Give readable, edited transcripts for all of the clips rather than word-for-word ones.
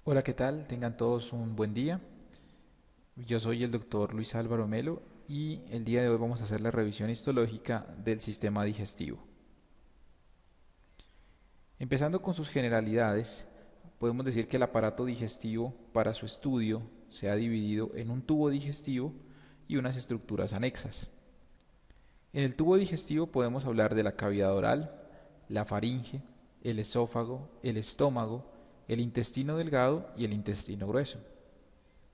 Hola, ¿qué tal? Tengan todos un buen día. Yo soy el doctor Luis Álvaro Melo y el día de hoy vamos a hacer la revisión histológica del sistema digestivo. Empezando con sus generalidades, podemos decir que el aparato digestivo para su estudio se ha dividido en un tubo digestivo y unas estructuras anexas. En el tubo digestivo podemos hablar de la cavidad oral, la faringe, el esófago, el estómago, el intestino delgado y el intestino grueso.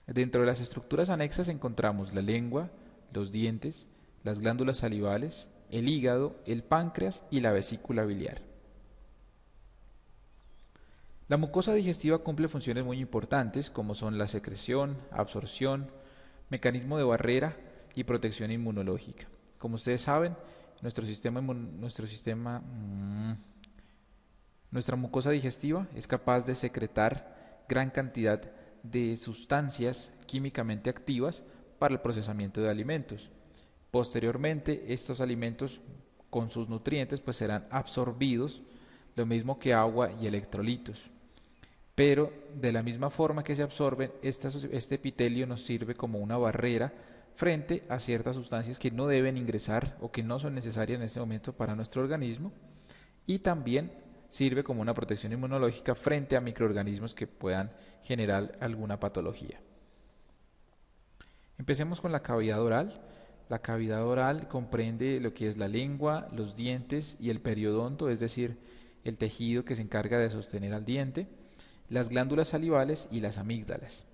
Dentro de las estructuras anexas encontramos la lengua, los dientes, las glándulas salivales, el hígado, el páncreas y la vesícula biliar. La mucosa digestiva cumple funciones muy importantes como son la secreción, absorción, mecanismo de barrera y protección inmunológica. Como ustedes saben, nuestra mucosa digestiva es capaz de secretar gran cantidad de sustancias químicamente activas para el procesamiento de alimentos. Posteriormente, estos alimentos con sus nutrientes pues serán absorbidos, lo mismo que agua y electrolitos. Pero de la misma forma que se absorben, este epitelio nos sirve como una barrera frente a ciertas sustancias que no deben ingresar o que no son necesarias en este momento para nuestro organismo, y también sirve como una protección inmunológica frente a microorganismos que puedan generar alguna patología. Empecemos con la cavidad oral. La cavidad oral comprende lo que es la lengua, los dientes y el periodonto, es decir, el tejido que se encarga de sostener al diente, las glándulas salivales y las amígdalas.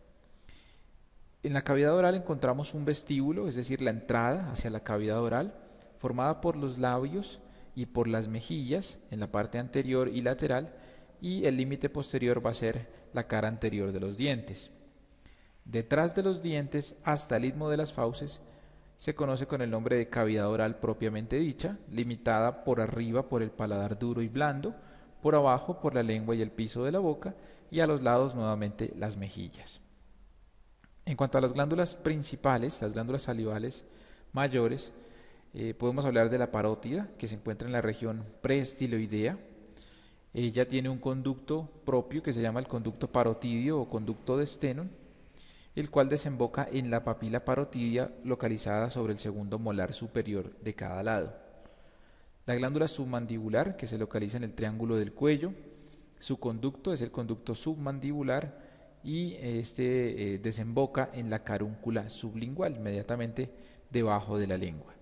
En la cavidad oral encontramos un vestíbulo, es decir, la entrada hacia la cavidad oral, formada por los labios y por las mejillas en la parte anterior y lateral, y el límite posterior va a ser la cara anterior de los dientes. Detrás de los dientes hasta el istmo de las fauces se conoce con el nombre de cavidad oral propiamente dicha, limitada por arriba por el paladar duro y blando, por abajo por la lengua y el piso de la boca, y a los lados nuevamente las mejillas. En cuanto a las glándulas principales, las glándulas salivales mayores, podemos hablar de la parótida, que se encuentra en la región preestiloidea. Ella tiene un conducto propio que se llama el conducto parotidio o conducto de Stenone, el cual desemboca en la papila parotidia localizada sobre el segundo molar superior de cada lado. La glándula submandibular, que se localiza en el triángulo del cuello, su conducto es el conducto submandibular y este desemboca en la carúncula sublingual, inmediatamente debajo de la lengua.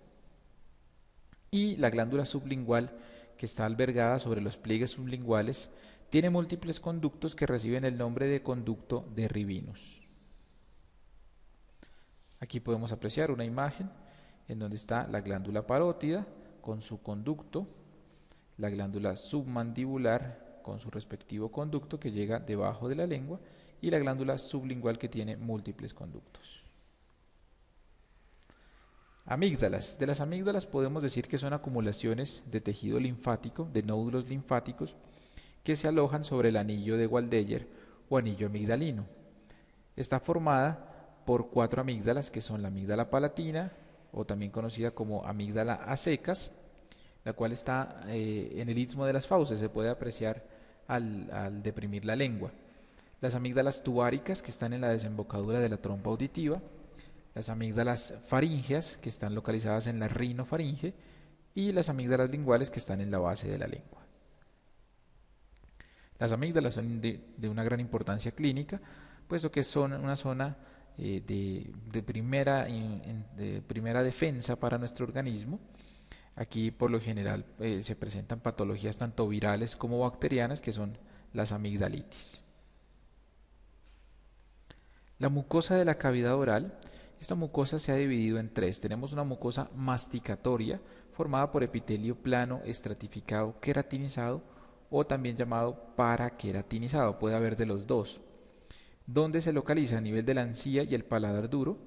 Y la glándula sublingual, que está albergada sobre los pliegues sublinguales, tiene múltiples conductos que reciben el nombre de conducto de Rivinus. Aquí podemos apreciar una imagen en donde está la glándula parótida con su conducto, la glándula submandibular con su respectivo conducto que llega debajo de la lengua y la glándula sublingual que tiene múltiples conductos. Amígdalas. De las amígdalas podemos decir que son acumulaciones de tejido linfático, de nódulos linfáticos, que se alojan sobre el anillo de Waldeyer o anillo amigdalino. Está formada por 4 amígdalas, que son la amígdala palatina, o también conocida como amígdala a secas, la cual está en el istmo de las fauces, se puede apreciar al deprimir la lengua. Las amígdalas tubáricas, que están en la desembocadura de la trompa auditiva, las amígdalas faríngeas, que están localizadas en la rinofaringe, y las amígdalas linguales, que están en la base de la lengua. Las amígdalas son de una gran importancia clínica, puesto que son una zona de primera defensa para nuestro organismo. Aquí por lo general se presentan patologías tanto virales como bacterianas, que son las amigdalitis. La mucosa de la cavidad oral, esta mucosa se ha dividido en tres. Tenemos una mucosa masticatoria formada por epitelio plano estratificado queratinizado o también llamado paraqueratinizado, puede haber de los dos, donde se localiza a nivel de la encía y el paladar duro,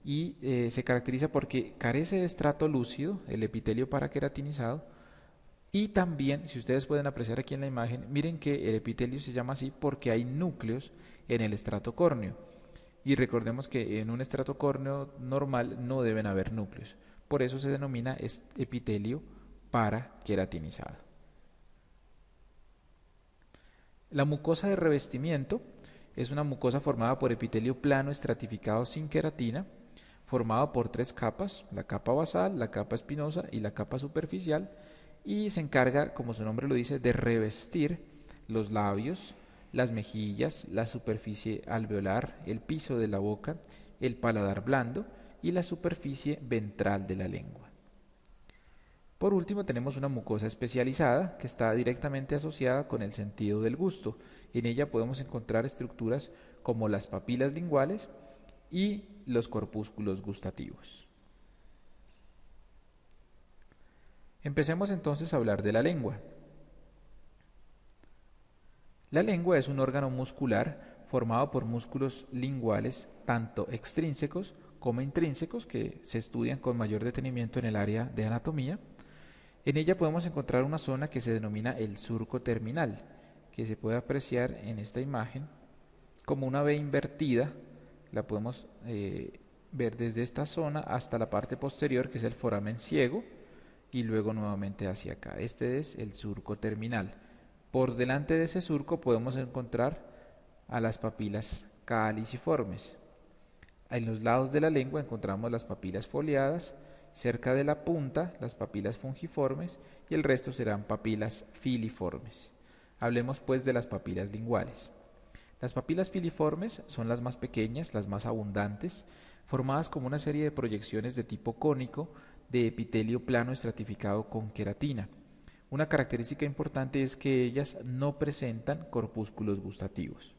y se caracteriza porque carece de estrato lúcido, el epitelio paraqueratinizado, y también, si ustedes pueden apreciar aquí en la imagen, miren que el epitelio se llama así porque hay núcleos en el estrato córneo, y recordemos que en un estrato córneo normal no deben haber núcleos, por eso se denomina epitelio paraqueratinizado. La mucosa de revestimiento Es una mucosa formada por epitelio plano estratificado sin queratina, formado por tres capas, la capa basal, la capa espinosa y la capa superficial, y se encarga, como su nombre lo dice, de revestir los labios, las mejillas, la superficie alveolar, el piso de la boca, el paladar blando y la superficie ventral de la lengua. Por último, tenemos una mucosa especializada que está directamente asociada con el sentido del gusto. En ella podemos encontrar estructuras como las papilas linguales y los corpúsculos gustativos. Empecemos entonces a hablar de la lengua. La lengua es un órgano muscular formado por músculos linguales tanto extrínsecos como intrínsecos que se estudian con mayor detenimiento en el área de anatomía. En ella podemos encontrar una zona que se denomina el surco terminal, que se puede apreciar en esta imagen como una V invertida. La podemos ver desde esta zona hasta la parte posterior, que es el foramen ciego, y luego nuevamente hacia acá. Este es el surco terminal. Por delante de ese surco podemos encontrar a las papilas caliciformes. En los lados de la lengua encontramos las papilas foliadas, cerca de la punta las papilas fungiformes y el resto serán papilas filiformes. Hablemos pues de las papilas linguales. Las papilas filiformes son las más pequeñas, las más abundantes, formadas como una serie de proyecciones de tipo cónico de epitelio plano estratificado con queratina. Una característica importante es que ellas no presentan corpúsculos gustativos.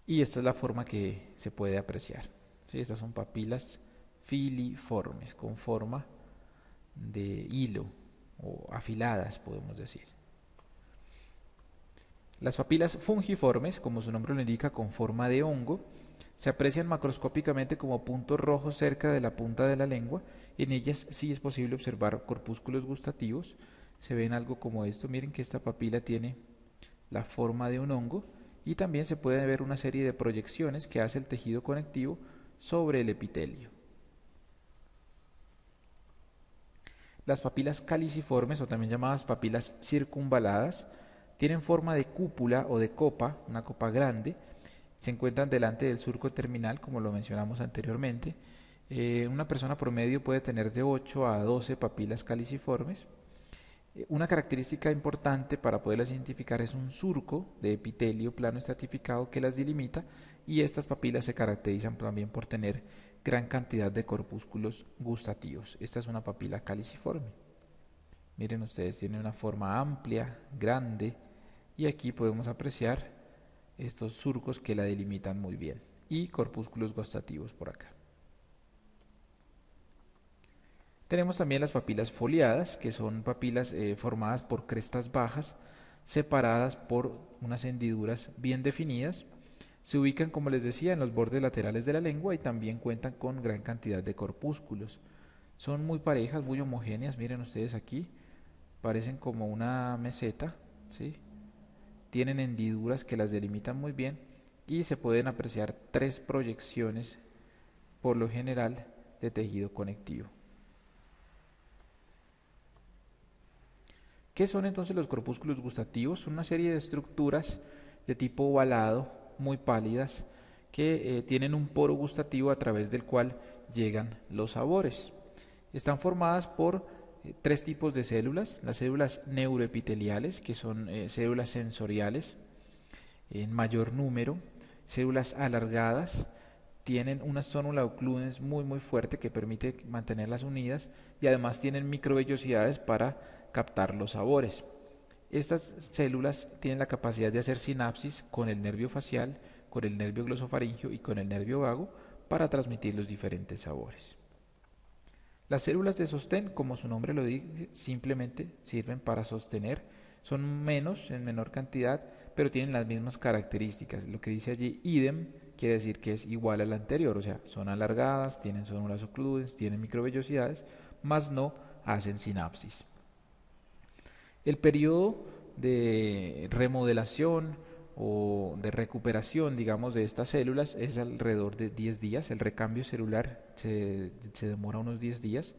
Y esta es la forma que se puede apreciar. ¿Sí? Estas son papilas filiformes, con forma de hilo o afiladas, podemos decir. Las papilas fungiformes, como su nombre lo indica, con forma de hongo, se aprecian macroscópicamente como puntos rojos cerca de la punta de la lengua. En ellas sí es posible observar corpúsculos gustativos. Se ven algo como esto. Miren que esta papila tiene la forma de un hongo y también se puede ver una serie de proyecciones que hace el tejido conectivo sobre el epitelio. Las papilas caliciformes, o también llamadas papilas circunvaladas, tienen forma de cúpula o de copa, una copa grande. Se encuentran delante del surco terminal, como lo mencionamos anteriormente. Una persona promedio puede tener de 8 a 12 papilas caliciformes. Una característica importante para poderlas identificar es un surco de epitelio plano estratificado que las delimita, y estas papilas se caracterizan también por tener gran cantidad de corpúsculos gustativos. Esta es una papila caliciforme. Miren ustedes, tiene una forma amplia, grande, y aquí podemos apreciar estos surcos que la delimitan muy bien, y corpúsculos gustativos por acá. Tenemos también las papilas foliadas, que son papilas formadas por crestas bajas, separadas por unas hendiduras bien definidas. Se ubican, como les decía, en los bordes laterales de la lengua y también cuentan con gran cantidad de corpúsculos. Son muy parejas, muy homogéneas. Miren ustedes aquí, parecen como una meseta, ¿sí? Tienen hendiduras que las delimitan muy bien y se pueden apreciar 3 proyecciones, por lo general, de tejido conectivo. ¿Qué son entonces los corpúsculos gustativos? Son una serie de estructuras de tipo ovalado, muy pálidas, que tienen un poro gustativo a través del cual llegan los sabores. Están formadas por 3 tipos de células: las células neuroepiteliales, que son células sensoriales en mayor número, células alargadas, tienen una zónula ocludens muy fuerte que permite mantenerlas unidas, y además tienen microvellosidades para captar los sabores. Estas células tienen la capacidad de hacer sinapsis con el nervio facial, con el nervio glosofaringio y con el nervio vago para transmitir los diferentes sabores. Las células de sostén, como su nombre lo dice, simplemente sirven para sostener. Son en menor cantidad, pero tienen las mismas características. Lo que dice allí idem quiere decir que es igual al anterior, o sea, son alargadas, tienen zónulas ocludens, tienen microvellosidades, mas no hacen sinapsis. El periodo de remodelación o de recuperación, digamos, de estas células es alrededor de 10 días. El recambio celular se demora unos 10 días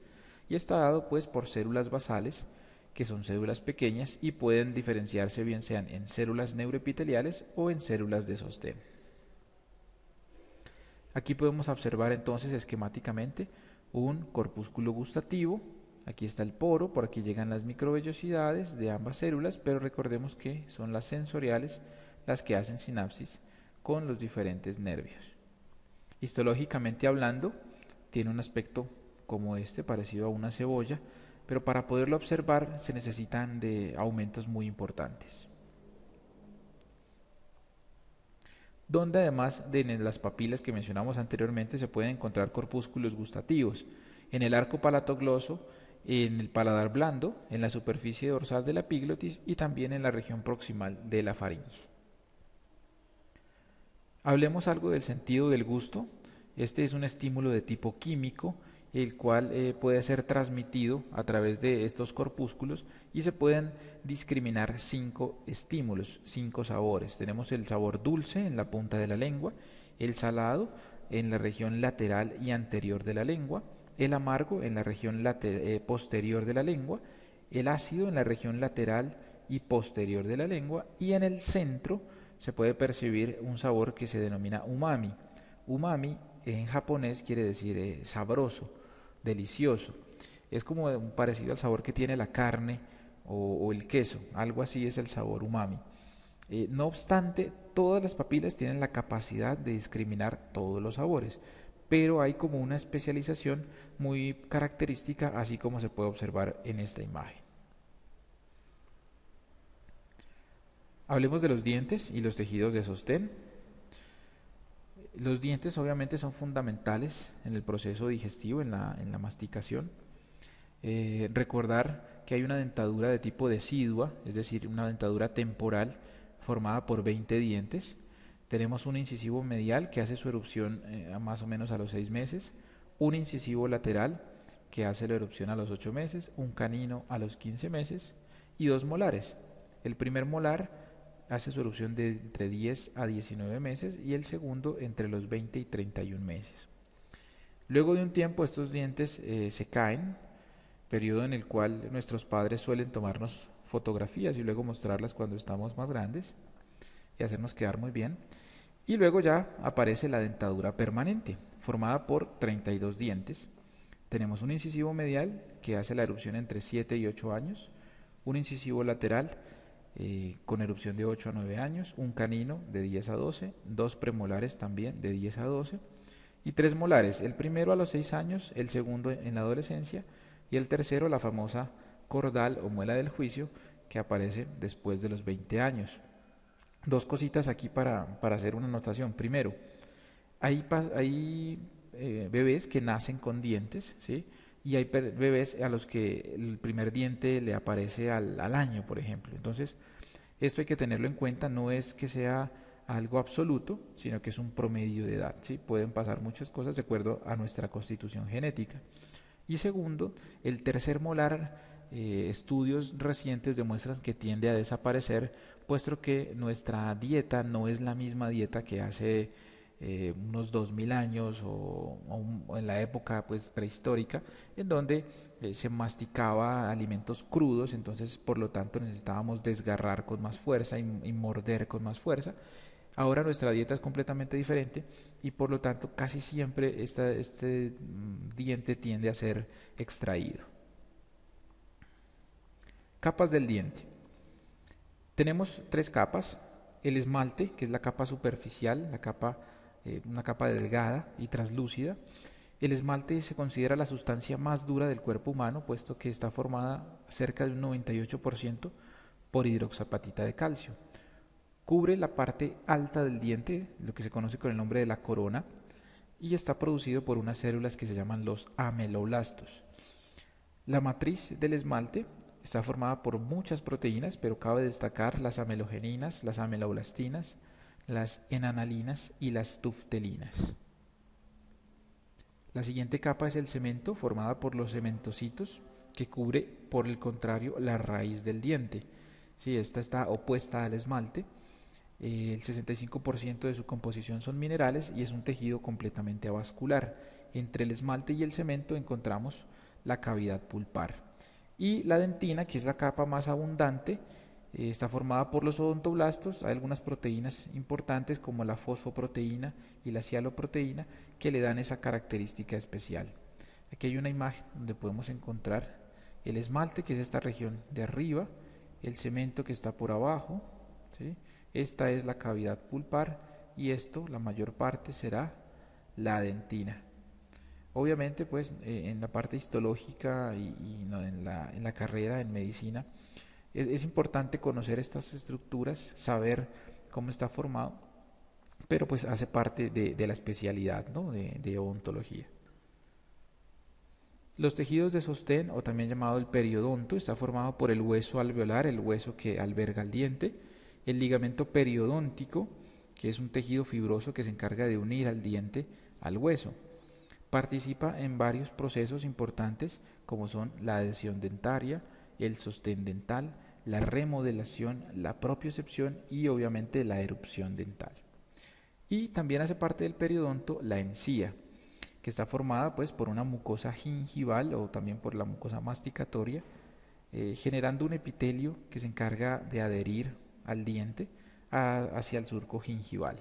y está dado pues por células basales que son células pequeñas y pueden diferenciarse bien sean en células neuroepiteliales o en células de sostén. Aquí podemos observar entonces esquemáticamente un corpúsculo gustativo. Aquí está el poro, por aquí llegan las microvellosidades de ambas células, pero recordemos que son las sensoriales las que hacen sinapsis con los diferentes nervios. Histológicamente hablando, tiene un aspecto como este, parecido a una cebolla, pero para poderlo observar se necesitan de aumentos muy importantes. Donde además de en las papilas que mencionamos anteriormente se pueden encontrar corpúsculos gustativos, en el arco palatogloso, en el paladar blando, en la superficie dorsal de la epiglotis y también en la región proximal de la faringe. Hablemos algo del sentido del gusto. Este es un estímulo de tipo químico, el cual puede ser transmitido a través de estos corpúsculos y se pueden discriminar 5 estímulos, 5 sabores. Tenemos el sabor dulce en la punta de la lengua, el salado en la región lateral y anterior de la lengua, el amargo en la región posterior de la lengua, el ácido en la región lateral y posterior de la lengua, y en el centro se puede percibir un sabor que se denomina umami. Umami en japonés quiere decir sabroso, delicioso. Es como parecido al sabor que tiene la carne o el queso, algo así es el sabor umami. No obstante, todas las papilas tienen la capacidad de discriminar todos los sabores, pero hay como una especialización muy característica, así como se puede observar en esta imagen. Hablemos de los dientes y los tejidos de sostén. Los dientes obviamente son fundamentales en el proceso digestivo, en la masticación. Recordar que hay una dentadura de tipo decidua, es decir, una dentadura temporal formada por 20 dientes. Tenemos un incisivo medial que hace su erupción más o menos a los 6 meses, un incisivo lateral que hace la erupción a los 8 meses, un canino a los 15 meses y 2 molares. El primer molar hace su erupción de entre 10 a 19 meses y el segundo entre los 20 y 31 meses. Luego de un tiempo estos dientes se caen, periodo en el cual nuestros padres suelen tomarnos fotografías y luego mostrarlas cuando estamos más grandes y hacernos quedar muy bien. Y luego ya aparece la dentadura permanente, formada por 32 dientes. Tenemos un incisivo medial que hace la erupción entre 7 y 8 años, un incisivo lateral con erupción de 8 a 9 años, un canino de 10 a 12, 2 premolares también de 10 a 12 y 3 molares, el primero a los 6 años, el segundo en la adolescencia y el tercero la famosa cordal o muela del juicio que aparece después de los 20 años. Dos cositas aquí para hacer una anotación. Primero, hay bebés que nacen con dientes, ¿sí? Y hay bebés a los que el primer diente le aparece al año, por ejemplo. Entonces, esto hay que tenerlo en cuenta, no es que sea algo absoluto, sino que es un promedio de edad, ¿sí? Pueden pasar muchas cosas de acuerdo a nuestra constitución genética. Y segundo, el tercer molar, estudios recientes demuestran que tiende a desaparecer, puesto que nuestra dieta no es la misma dieta que hace unos 2000 años o en la época pues prehistórica, en donde se masticaba alimentos crudos, entonces por lo tanto necesitábamos desgarrar con más fuerza y morder con más fuerza. Ahora nuestra dieta es completamente diferente y por lo tanto casi siempre este diente tiende a ser extraído. Capas del diente. Tenemos 3 capas. El esmalte, que es la capa superficial, una capa delgada y translúcida. El esmalte se considera la sustancia más dura del cuerpo humano, puesto que está formada cerca de un 98% por hidroxapatita de calcio. Cubre la parte alta del diente, lo que se conoce con el nombre de la corona, y está producido por unas células que se llaman los ameloblastos. La matriz del esmalte está formada por muchas proteínas, pero cabe destacar las amelogeninas, las ameloblastinas, las enanalinas y las tuftelinas. La siguiente capa es el cemento, formada por los cementocitos, que cubre, por el contrario, la raíz del diente. Sí, esta está opuesta al esmalte. El 65% de su composición son minerales y es un tejido completamente avascular. Entre el esmalte y el cemento encontramos la cavidad pulpar. Y la dentina, que es la capa más abundante, está formada por los odontoblastos. Hay algunas proteínas importantes como la fosfoproteína y la cialoproteína que le dan esa característica especial. Aquí hay una imagen donde podemos encontrar el esmalte, que es esta región de arriba, el cemento que está por abajo, ¿sí? Esta es la cavidad pulpar y esto, la mayor parte, será la dentina. Obviamente, pues en la parte histológica y no, en la carrera en medicina es importante conocer estas estructuras, saber cómo está formado, pero pues hace parte de la especialidad, ¿no? de odontología. Los tejidos de sostén, o también llamado el periodonto, está formado por el hueso alveolar, el hueso que alberga el diente, el ligamento periodóntico, que es un tejido fibroso que se encarga de unir al diente al hueso. Participa en varios procesos importantes como son la adhesión dentaria, el sostén dental, la remodelación, la propiocepción y obviamente la erupción dental. Y también hace parte del periodonto la encía, que está formada pues por una mucosa gingival o también por la mucosa masticatoria, generando un epitelio que se encarga de adherir al diente hacia el surco gingival.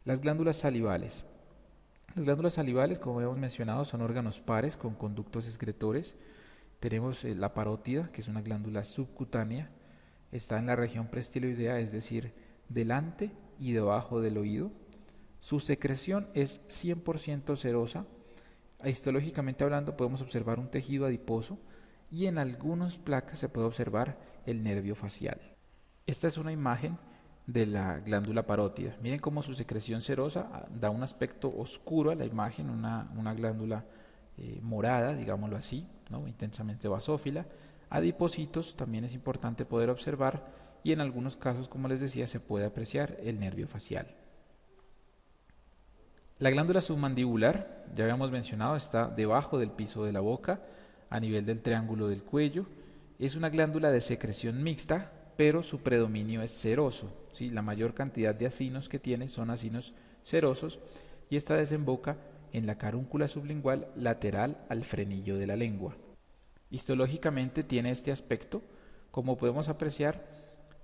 Las glándulas salivales. Las glándulas salivales, como hemos mencionado, son órganos pares con conductos excretores. Tenemos la parótida, que es una glándula subcutánea, está en la región prestiloidea, es decir, delante y debajo del oído. Su secreción es 100% serosa. Histológicamente hablando, podemos observar un tejido adiposo y en algunas placas se puede observar el nervio facial. Esta es una imagen de la glándula parótida. Miren cómo su secreción serosa da un aspecto oscuro a la imagen, una glándula morada, digámoslo así, ¿no? Intensamente basófila. Adipocitos también es importante poder observar y en algunos casos, como les decía, se puede apreciar el nervio facial. La glándula submandibular, ya habíamos mencionado, está debajo del piso de la boca, a nivel del triángulo del cuello. Es una glándula de secreción mixta, pero su predominio es seroso, ¿sí? La mayor cantidad de acinos que tiene son acinos serosos y esta desemboca en la carúncula sublingual lateral al frenillo de la lengua. Histológicamente tiene este aspecto, como podemos apreciar,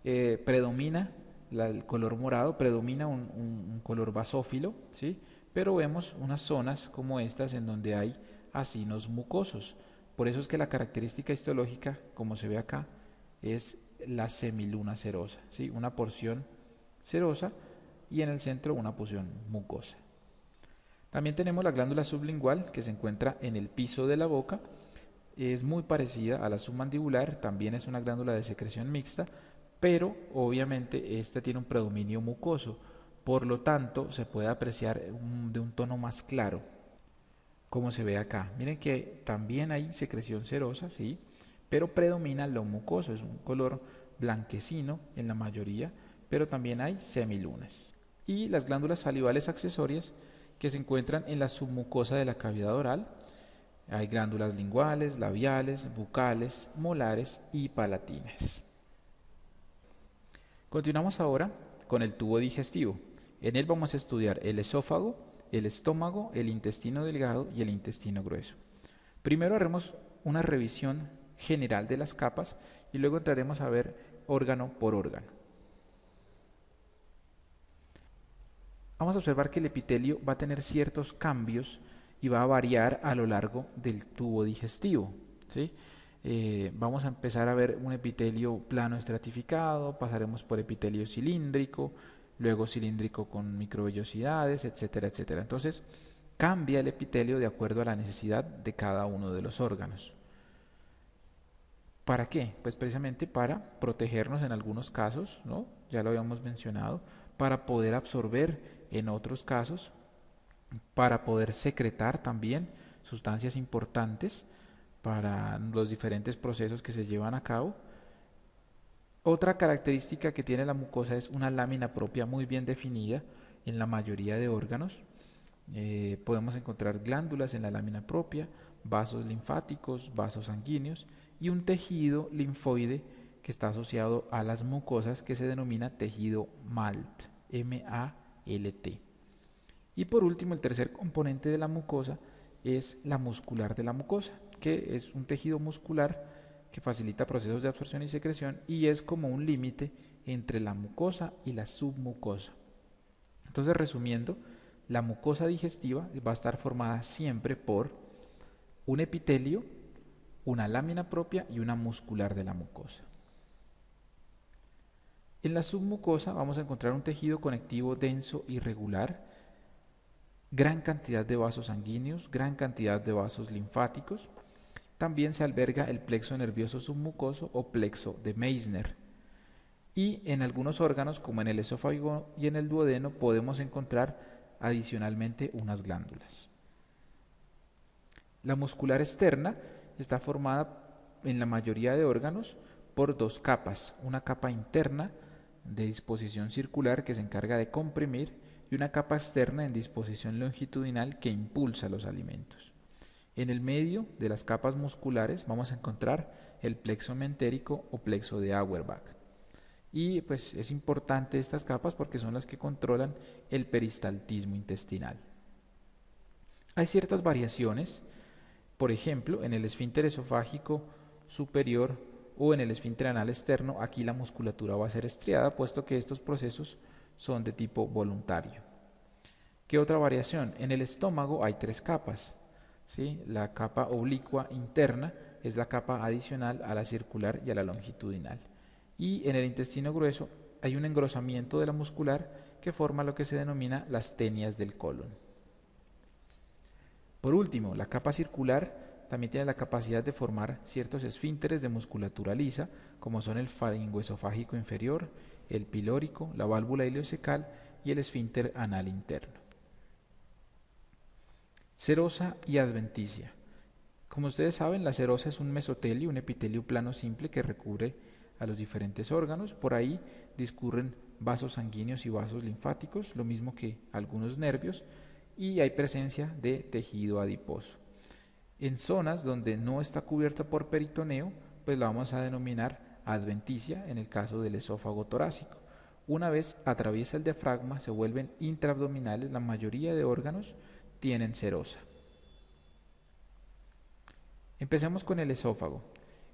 predomina el color morado, predomina un color basófilo, ¿sí? Pero vemos unas zonas como estas en donde hay acinos mucosos. Por eso es que la característica histológica, como se ve acá, es la semiluna serosa, ¿sí? Una porción serosa y en el centro una porción mucosa. También tenemos la glándula sublingual que se encuentra en el piso de la boca. Es muy parecida a la submandibular, también es una glándula de secreción mixta, pero obviamente esta tiene un predominio mucoso, por lo tanto se puede apreciar de un tono más claro, como se ve acá. Miren que también hay secreción serosa, ¿sí? Pero predomina lo mucoso, es un color blanquecino en la mayoría, pero también hay semilunas. Y las glándulas salivales accesorias que se encuentran en la submucosa de la cavidad oral. Hay glándulas linguales, labiales, bucales, molares y palatinas. Continuamos ahora con el tubo digestivo. En él vamos a estudiar el esófago, el estómago, el intestino delgado y el intestino grueso. Primero haremos una revisión general de las capas y luego entraremos a ver órgano por órgano. Vamos a observar que el epitelio va a tener ciertos cambios y va a variar a lo largo del tubo digestivo, ¿sí? Vamos a empezar a ver un epitelio plano estratificado, pasaremos por epitelio cilíndrico, luego cilíndrico con microvellosidades, etcétera, etcétera. Entonces, cambia el epitelio de acuerdo a la necesidad de cada uno de los órganos. ¿Para qué? Pues precisamente para protegernos en algunos casos, ¿no? Ya lo habíamos mencionado, para poder absorber en otros casos, para poder secretar también sustancias importantes para los diferentes procesos que se llevan a cabo. Otra característica que tiene la mucosa es una lámina propia muy bien definida en la mayoría de órganos. Podemos encontrar glándulas en la lámina propia, vasos linfáticos, vasos sanguíneos y un tejido linfoide que está asociado a las mucosas que se denomina tejido MALT, M-A-L-T. Y por último, el tercer componente de la mucosa es la muscular de la mucosa, que es un tejido muscular que facilita procesos de absorción y secreción y es como un límite entre la mucosa y la submucosa. Entonces, resumiendo, la mucosa digestiva va a estar formada siempre por un epitelio, una lámina propia y una muscular de la mucosa. En la submucosa vamos a encontrar un tejido conectivo denso y regular, gran cantidad de vasos sanguíneos, gran cantidad de vasos linfáticos. También se alberga el plexo nervioso submucoso o plexo de Meissner. Y en algunos órganos, como en el esófago y en el duodeno, podemos encontrar adicionalmente unas glándulas. La muscular externa está formada en la mayoría de órganos por dos capas, una capa interna de disposición circular que se encarga de comprimir y una capa externa en disposición longitudinal que impulsa los alimentos. En el medio de las capas musculares vamos a encontrar el plexo mentérico o plexo de Auerbach. Y pues es importante estas capas porque son las que controlan el peristaltismo intestinal. Hay ciertas variaciones, por ejemplo, en el esfínter esofágico superior o en el esfínter anal externo, aquí la musculatura va a ser estriada, puesto que estos procesos son de tipo voluntario. ¿Qué otra variación? En el estómago hay tres capas, ¿sí? La capa oblicua interna es la capa adicional a la circular y a la longitudinal. Y en el intestino grueso hay un engrosamiento de la muscular que forma lo que se denomina las tenias del colon. Por último, la capa circular también tiene la capacidad de formar ciertos esfínteres de musculatura lisa, como son el faringoesofágico inferior, el pilórico, la válvula ileocecal y el esfínter anal interno. Serosa y adventicia. Como ustedes saben, la serosa es un mesotelio, un epitelio plano simple que recubre a los diferentes órganos. Por ahí discurren vasos sanguíneos y vasos linfáticos, lo mismo que algunos nervios, y hay presencia de tejido adiposo. En zonas donde no está cubierta por peritoneo, pues la vamos a denominar adventicia en el caso del esófago torácico. Una vez atraviesa el diafragma, se vuelven intraabdominales, la mayoría de órganos tienen serosa. Empecemos con el esófago.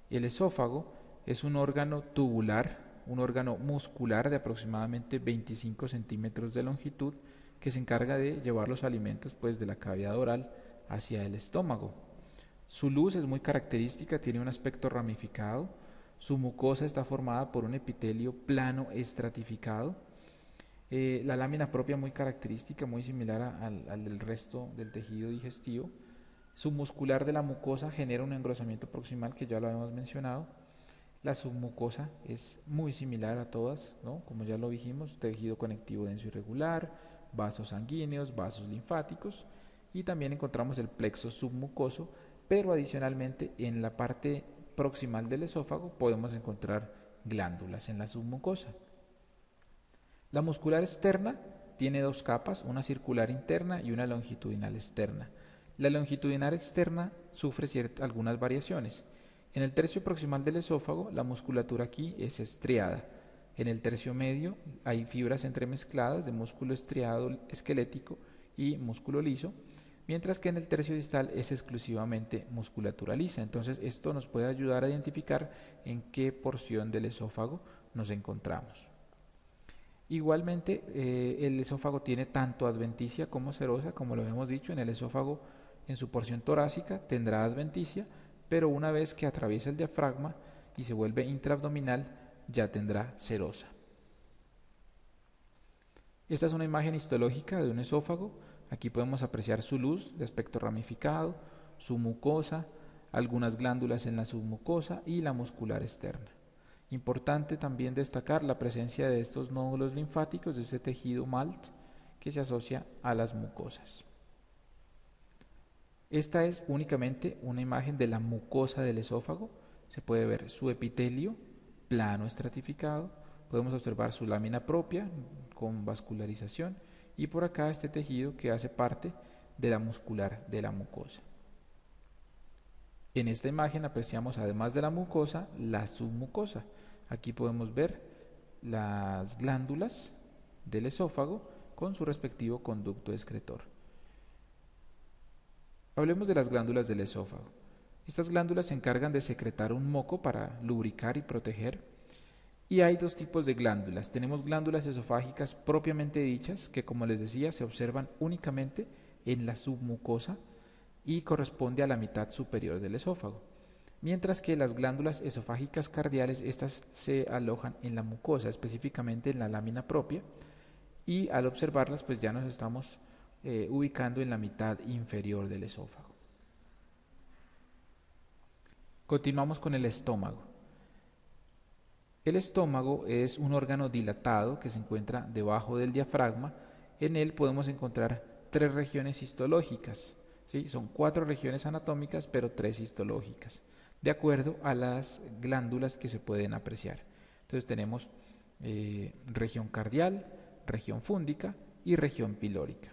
El esófago es un órgano tubular, un órgano muscular de aproximadamente 25 centímetros de longitud que se encarga de llevar los alimentos pues, de la cavidad oral hacia el estómago. Su luz es muy característica, tiene un aspecto ramificado, su mucosa está formada por un epitelio plano estratificado, la lámina propia muy característica, muy similar al del resto del tejido digestivo. Su muscular de la mucosa genera un engrosamiento proximal que ya lo habíamos mencionado. La submucosa es muy similar a todas, ¿no? Como ya lo dijimos, tejido conectivo denso irregular, vasos sanguíneos, vasos linfáticos y también encontramos el plexo submucoso, pero adicionalmente en la parte proximal del esófago podemos encontrar glándulas en la submucosa. La muscular externa tiene dos capas, una circular interna y una longitudinal externa. La longitudinal externa sufre algunas variaciones. En el tercio proximal del esófago, la musculatura aquí es estriada. En el tercio medio hay fibras entremezcladas de músculo estriado esquelético y músculo liso, mientras que en el tercio distal es exclusivamente musculatura lisa. Entonces, esto nos puede ayudar a identificar en qué porción del esófago nos encontramos. Igualmente, el esófago tiene tanto adventicia como serosa, como lo habíamos dicho. En el esófago, en su porción torácica, tendrá adventicia, pero una vez que atraviesa el diafragma y se vuelve intraabdominal, ya tendrá serosa. Esta es una imagen histológica de un esófago. Aquí podemos apreciar su luz de aspecto ramificado, su mucosa, algunas glándulas en la submucosa y la muscular externa. Importante también destacar la presencia de estos nódulos linfáticos, de ese tejido MALT que se asocia a las mucosas. Esta es únicamente una imagen de la mucosa del esófago. Se puede ver su epitelio plano estratificado, podemos observar su lámina propia con vascularización y por acá este tejido que hace parte de la muscular de la mucosa. En esta imagen apreciamos además de la mucosa, la submucosa. Aquí podemos ver las glándulas del esófago con su respectivo conducto excretor. Hablemos de las glándulas del esófago. Estas glándulas se encargan de secretar un moco para lubricar y proteger. Y hay dos tipos de glándulas. Tenemos glándulas esofágicas propiamente dichas, que como les decía, se observan únicamente en la submucosa y corresponde a la mitad superior del esófago. Mientras que las glándulas esofágicas cardiales, estas se alojan en la mucosa, específicamente en la lámina propia, y al observarlas pues ya nos estamos ubicando en la mitad inferior del esófago. Continuamos con el estómago. El estómago es un órgano dilatado que se encuentra debajo del diafragma. En él podemos encontrar tres regiones histológicas, ¿sí? Son 4 regiones anatómicas, pero 3 histológicas, de acuerdo a las glándulas que se pueden apreciar. Entonces tenemos región cardial, región fúndica y región pilórica.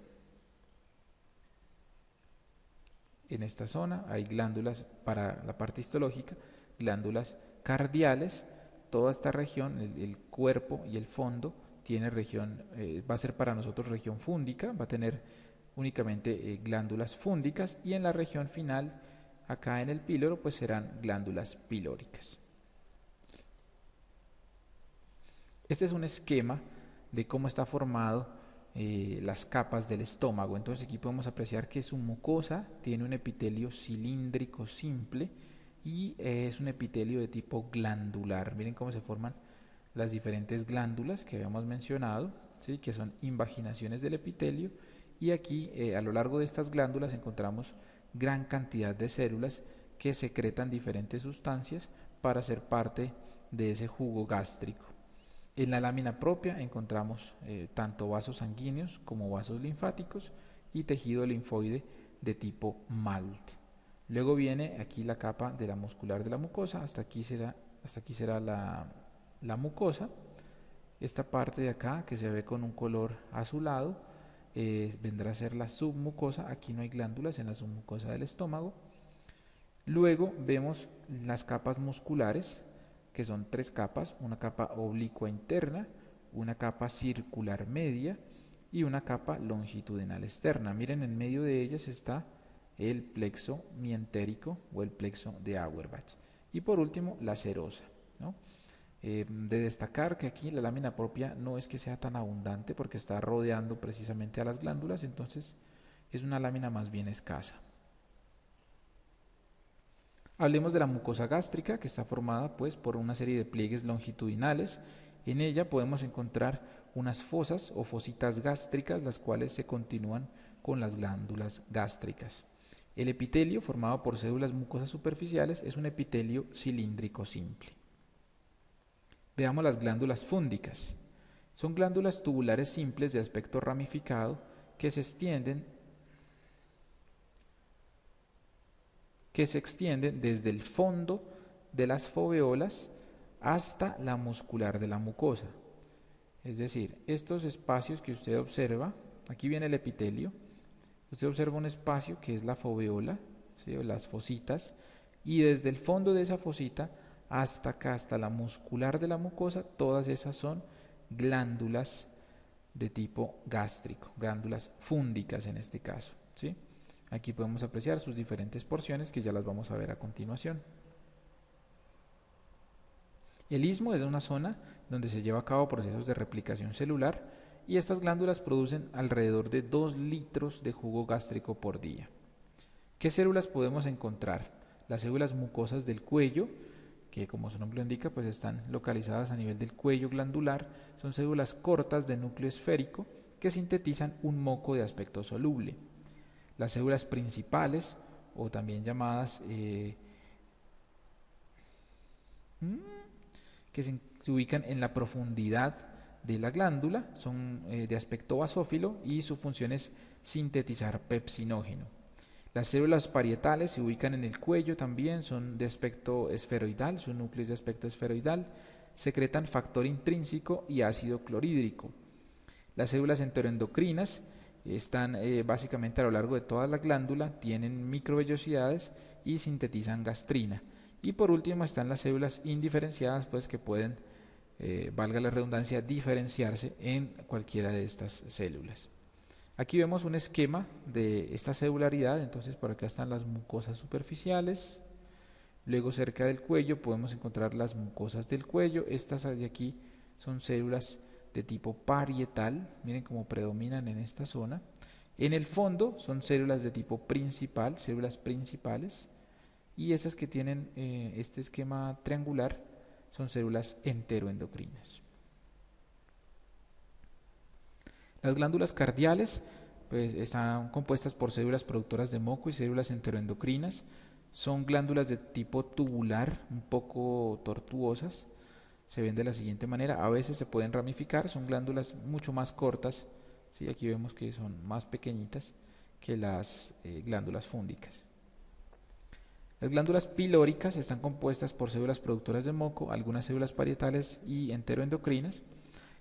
En esta zona hay glándulas para la parte histológica, glándulas cardiales. Toda esta región, el cuerpo y el fondo, tiene región, va a ser para nosotros región fúndica, va a tener únicamente glándulas fúndicas, y en la región final, acá en el píloro, pues serán glándulas pilóricas. Este es un esquema de cómo está formado las capas del estómago. Entonces aquí podemos apreciar que su mucosa tiene un epitelio cilíndrico simple y es un epitelio de tipo glandular. Miren cómo se forman las diferentes glándulas que habíamos mencionado, ¿sí? Que son invaginaciones del epitelio, y aquí a lo largo de estas glándulas encontramos gran cantidad de células que secretan diferentes sustancias para ser parte de ese jugo gástrico. En la lámina propia encontramos tanto vasos sanguíneos como vasos linfáticos y tejido linfoide de tipo MALT. Luego viene aquí la capa de la muscular de la mucosa, hasta aquí será la mucosa. Esta parte de acá que se ve con un color azulado vendrá a ser la submucosa. Aquí no hay glándulas en la submucosa del estómago. Luego vemos las capas musculares, que son 3 capas: una capa oblicua interna, una capa circular media y una capa longitudinal externa. Miren, en medio de ellas está el plexo mientérico o el plexo de Auerbach. Y por último, la serosa, ¿no? De destacar que aquí la lámina propia no es que sea tan abundante porque está rodeando precisamente a las glándulas, entonces es una lámina más bien escasa. Hablemos de la mucosa gástrica, que está formada pues por una serie de pliegues longitudinales. En ella podemos encontrar unas fosas o fositas gástricas, las cuales se continúan con las glándulas gástricas. El epitelio, formado por células mucosas superficiales, es un epitelio cilíndrico simple. Veamos las glándulas fúndicas. Son glándulas tubulares simples de aspecto ramificado que se extienden desde el fondo de las foveolas hasta la muscular de la mucosa. Es decir, estos espacios que usted observa, aquí viene el epitelio, usted observa un espacio que es la foveola, ¿sí? O las fositas, y desde el fondo de esa fosita hasta acá, hasta la muscular de la mucosa, todas esas son glándulas de tipo gástrico, glándulas fúndicas en este caso, ¿sí? Aquí podemos apreciar sus diferentes porciones que ya las vamos a ver a continuación. El istmo es una zona donde se lleva a cabo procesos de replicación celular y estas glándulas producen alrededor de 2 litros de jugo gástrico por día. ¿Qué células podemos encontrar? Las células mucosas del cuello, que como su nombre lo indica, pues están localizadas a nivel del cuello glandular. Son células cortas de núcleo esférico que sintetizan un moco de aspecto soluble. Las células principales, o también llamadas que se ubican en la profundidad de la glándula, son de aspecto basófilo y su función es sintetizar pepsinógeno. Las células parietales se ubican en el cuello también, son de aspecto esferoidal, su núcleo es de aspecto esferoidal, secretan factor intrínseco y ácido clorhídrico. Las células enteroendocrinas están básicamente a lo largo de toda la glándula, tienen microvellosidades y sintetizan gastrina. Y por último están las células indiferenciadas, pues que pueden, valga la redundancia, diferenciarse en cualquiera de estas células. Aquí vemos un esquema de esta celularidad. Entonces por acá están las mucosas superficiales, luego cerca del cuello podemos encontrar las mucosas del cuello. Estas de aquí son células de tipo parietal, miren cómo predominan en esta zona. En el fondo son células de tipo principal, células principales, y estas que tienen este esquema triangular son células enteroendocrinas. Las glándulas cardiales pues, están compuestas por células productoras de moco y células enteroendocrinas. Son glándulas de tipo tubular, un poco tortuosas. Se ven de la siguiente manera. A veces se pueden ramificar, son glándulas mucho más cortas. ¿Sí? Aquí vemos que son más pequeñitas que las glándulas fúndicas. Las glándulas pilóricas están compuestas por células productoras de moco, algunas células parietales y enteroendocrinas.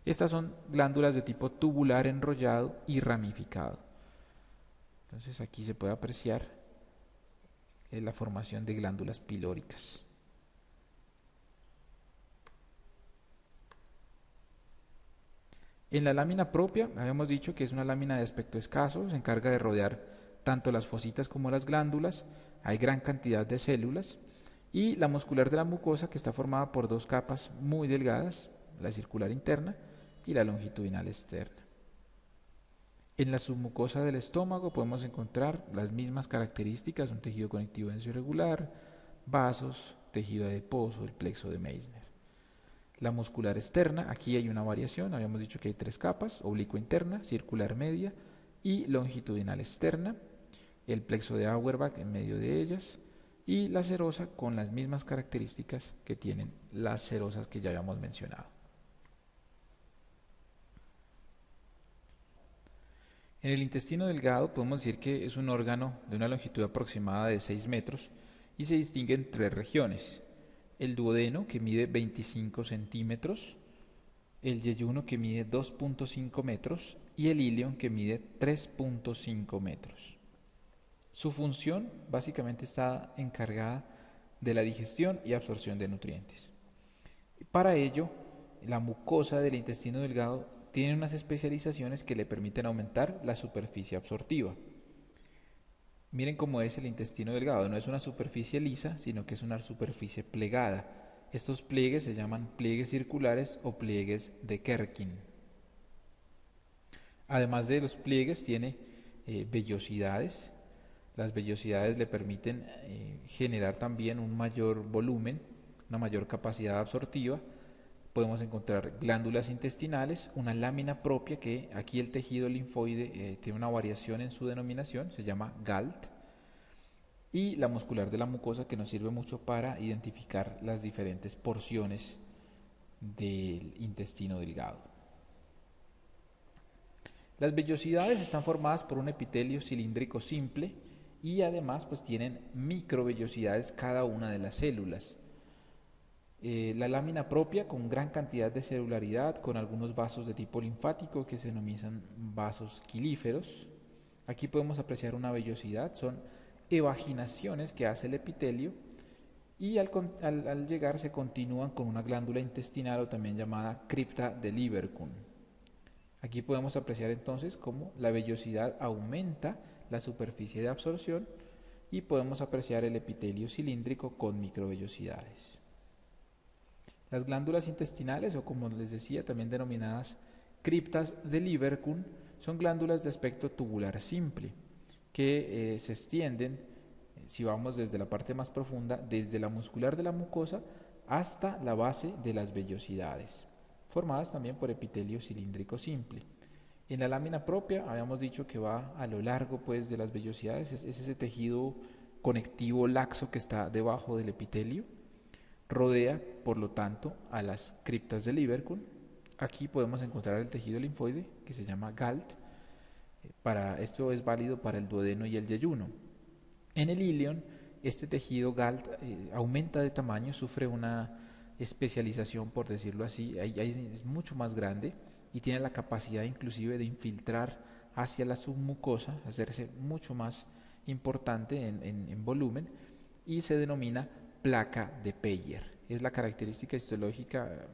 Estas son glándulas de tipo tubular enrollado y ramificado. Entonces aquí se puede apreciar la formación de glándulas pilóricas. En la lámina propia, habíamos dicho que es una lámina de aspecto escaso, se encarga de rodear tanto las fositas como las glándulas, hay gran cantidad de células, y la muscular de la mucosa, que está formada por dos capas muy delgadas, la circular interna y la longitudinal externa. En la submucosa del estómago podemos encontrar las mismas características, un tejido conectivo denso irregular, vasos, tejido adiposo, el plexo de Meissner. La muscular externa, aquí hay una variación, habíamos dicho que hay tres capas: oblicua interna, circular media y longitudinal externa, el plexo de Auerbach en medio de ellas, y la serosa con las mismas características que tienen las serosas que ya habíamos mencionado. En el intestino delgado podemos decir que es un órgano de una longitud aproximada de 6 metros y se distingue en tres regiones: el duodeno, que mide 25 centímetros, el yeyuno, que mide 2.5 metros, y el ilion, que mide 3.5 metros. Su función básicamente está encargada de la digestión y absorción de nutrientes. Para ello, la mucosa del intestino delgado tiene unas especializaciones que le permiten aumentar la superficie absortiva. Miren cómo es el intestino delgado, no es una superficie lisa, sino que es una superficie plegada. Estos pliegues se llaman pliegues circulares o pliegues de Kerkin. Además de los pliegues, tiene vellosidades. Las vellosidades le permiten generar también un mayor volumen, una mayor capacidad absortiva. Podemos encontrar glándulas intestinales, una lámina propia, que aquí el tejido linfoide tiene una variación en su denominación, se llama GALT, y la muscular de la mucosa, que nos sirve mucho para identificar las diferentes porciones del intestino delgado. Las vellosidades están formadas por un epitelio cilíndrico simple y además pues tienen microvellosidades cada una de las células. La lámina propia con gran cantidad de celularidad, con algunos vasos de tipo linfático que se denominan vasos quilíferos. Aquí podemos apreciar una vellosidad, son evaginaciones que hace el epitelio, y al llegar se continúan con una glándula intestinal o también llamada cripta de Lieberkühn. Aquí podemos apreciar entonces cómo la vellosidad aumenta la superficie de absorción y podemos apreciar el epitelio cilíndrico con microvellosidades. Las glándulas intestinales, o como les decía, también denominadas criptas de Lieberkühn, son glándulas de aspecto tubular simple que se extienden, si vamos desde la parte más profunda, desde la muscular de la mucosa hasta la base de las vellosidades, formadas también por epitelio cilíndrico simple. En la lámina propia habíamos dicho que va a lo largo pues de las vellosidades, es ese tejido conectivo laxo que está debajo del epitelio. Rodea, por lo tanto, a las criptas de Lieberkühn. Aquí podemos encontrar el tejido linfoide, que se llama GALT. Esto es válido para el duodeno y el yeyuno. En el ilion, este tejido GALT aumenta de tamaño, sufre una especialización, por decirlo así, es mucho más grande y tiene la capacidad inclusive de infiltrar hacia la submucosa, hacerse mucho más importante en volumen, y se denomina placa de Peyer. Es la característica histológica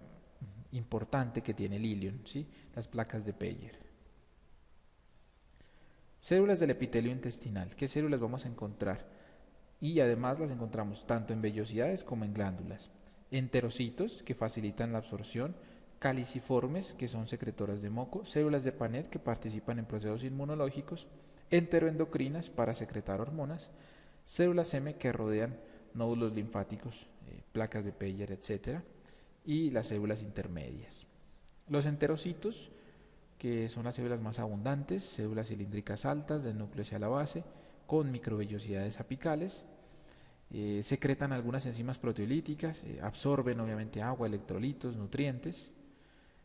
importante que tiene el ilion, ¿sí? Las placas de Peyer. Células del epitelio intestinal. ¿Qué células vamos a encontrar? Y además las encontramos tanto en vellosidades como en glándulas. Enterocitos, que facilitan la absorción, caliciformes, que son secretoras de moco, células de Paneth, que participan en procesos inmunológicos, enteroendocrinas, para secretar hormonas, células M, que rodean nódulos linfáticos, placas de Peyer, etc., y las células intermedias. Los enterocitos, que son las células más abundantes, células cilíndricas altas del núcleo hacia la base, con microvellosidades apicales, secretan algunas enzimas proteolíticas, absorben obviamente agua, electrolitos, nutrientes.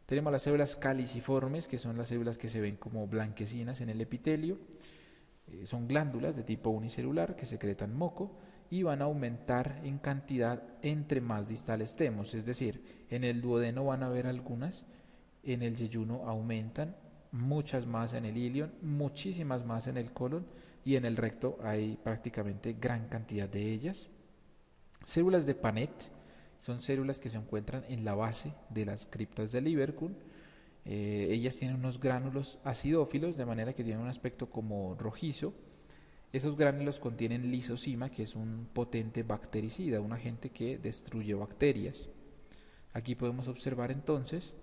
Tenemos las células caliciformes, que son las células que se ven como blanquecinas en el epitelio. Son glándulas de tipo unicelular que secretan moco y van a aumentar en cantidad entre más distal estemos, es decir, en el duodeno van a haber algunas, en el yeyuno aumentan, muchas más en el ilion, muchísimas más en el colon, y en el recto hay prácticamente gran cantidad de ellas. Células de Paneth son células que se encuentran en la base de las criptas del Ibercum. Ellas tienen unos gránulos acidófilos, de manera que tienen un aspecto como rojizo. Esos gránulos contienen lisozima, que es un potente bactericida, un agente que destruye bacterias. Aquí podemos observar entonces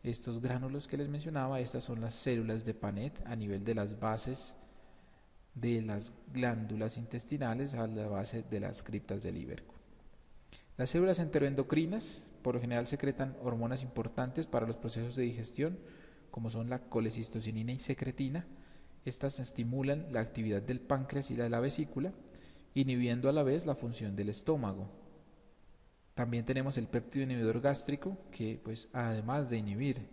estos gránulos que les mencionaba. Estas son las células de Paneth a nivel de las bases de las glándulas intestinales, a la base de las criptas del Ibercum. Las células enteroendocrinas por lo general secretan hormonas importantes para los procesos de digestión, como son la colecistocinina y secretina. Estas estimulan la actividad del páncreas y de la vesícula, inhibiendo a la vez la función del estómago. También tenemos el péptido inhibidor gástrico, que pues además de inhibir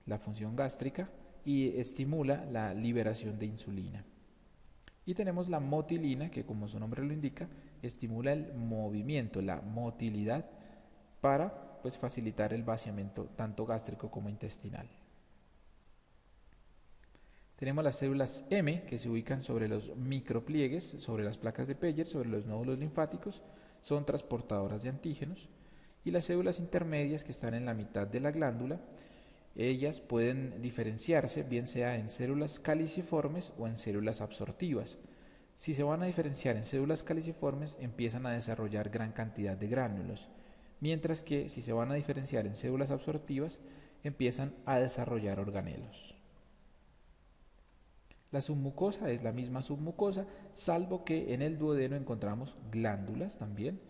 la función gástrica, y estimula la liberación de insulina. Y tenemos la motilina, que como su nombre lo indica, estimula el movimiento, la motilidad, para pues facilitar el vaciamiento tanto gástrico como intestinal. Tenemos las células M, que se ubican sobre los micropliegues, sobre las placas de Peyer, sobre los nódulos linfáticos, son transportadoras de antígenos. Y las células intermedias, que están en la mitad de la glándula, ellas pueden diferenciarse bien sea en células caliciformes o en células absortivas. Si se van a diferenciar en células caliciformes, empiezan a desarrollar gran cantidad de gránulos, mientras que si se van a diferenciar en células absortivas, empiezan a desarrollar organelos. La submucosa es la misma submucosa, salvo que en el duodeno encontramos glándulas también,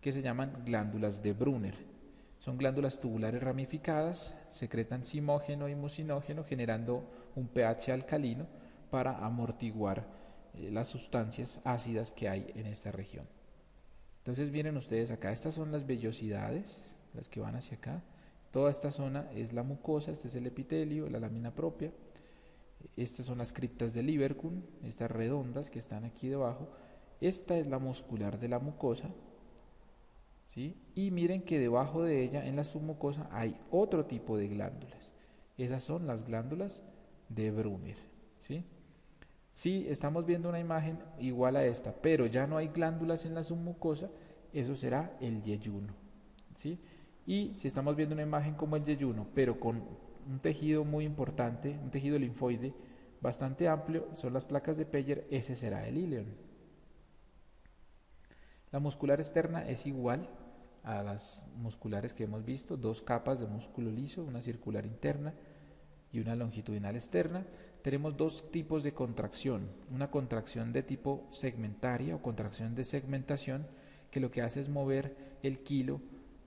que se llaman glándulas de Brunner. Son glándulas tubulares ramificadas, secretan simógeno y mucinógeno, generando un pH alcalino para amortiguar las sustancias ácidas que hay en esta región. Entonces vienen ustedes acá, estas son las vellosidades, las que van hacia acá. Toda esta zona es la mucosa, este es el epitelio, la lámina propia. Estas son las criptas del Ibercum, estas redondas que están aquí debajo. Esta es la muscular de la mucosa, ¿sí? Y miren que debajo de ella, en la submucosa, hay otro tipo de glándulas. Esas son las glándulas de Brunner, ¿sí? Si estamos viendo una imagen igual a esta, pero ya no hay glándulas en la submucosa, eso será el yeyuno, ¿sí? Y si estamos viendo una imagen como el yeyuno, pero con un tejido muy importante, un tejido linfoide bastante amplio, son las placas de Peyer, ese será el ilion. La muscular externa es igual a las musculares que hemos visto, dos capas de músculo liso, una circular interna y una longitudinal externa. Tenemos dos tipos de contracción, una contracción de tipo segmentaria o contracción de segmentación, que lo que hace es mover el quilo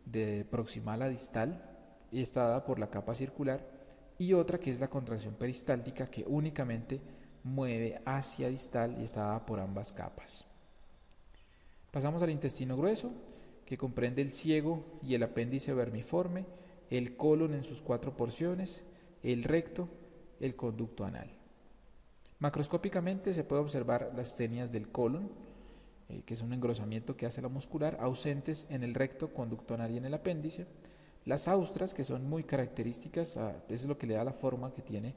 de proximal a distal y está dada por la capa circular, y otra que es la contracción peristáltica, que únicamente mueve hacia distal y está dada por ambas capas. Pasamos al intestino grueso, que comprende el ciego y el apéndice vermiforme, el colon en sus 4 porciones, el recto, el conducto anal. Macroscópicamente se puede observar las tenias del colon, que es un engrosamiento que hace la muscular, ausentes en el recto, conducto anal y en el apéndice. Las austras, que son muy características, eso es lo que le da la forma que tiene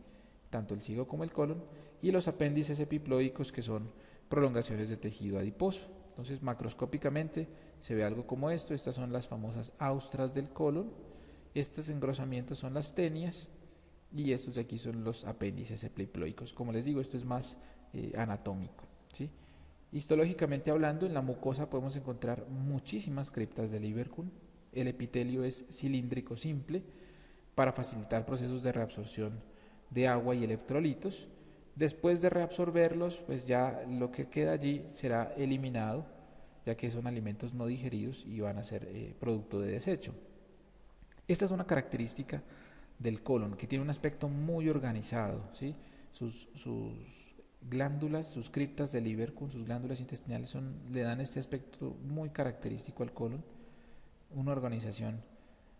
tanto el ciego como el colon, y los apéndices epiploicos, que son prolongaciones de tejido adiposo. Entonces, macroscópicamente se ve algo como esto. Estas son las famosas austras del colon, estos engrosamientos son las tenias, y estos de aquí son los apéndices epliploicos. Como les digo, esto es más anatómico, ¿sí? Histológicamente hablando, en la mucosa podemos encontrar muchísimas criptas de Lieberkühn. El epitelio es cilíndrico simple para facilitar procesos de reabsorción de agua y electrolitos. Después de reabsorberlos, pues ya lo que queda allí será eliminado, ya que son alimentos no digeridos y van a ser producto de desecho. Esta es una característica del colon, que tiene un aspecto muy organizado, ¿sí? Sus glándulas, sus criptas de Lieberkühn, sus glándulas intestinales le dan este aspecto muy característico al colon, una organización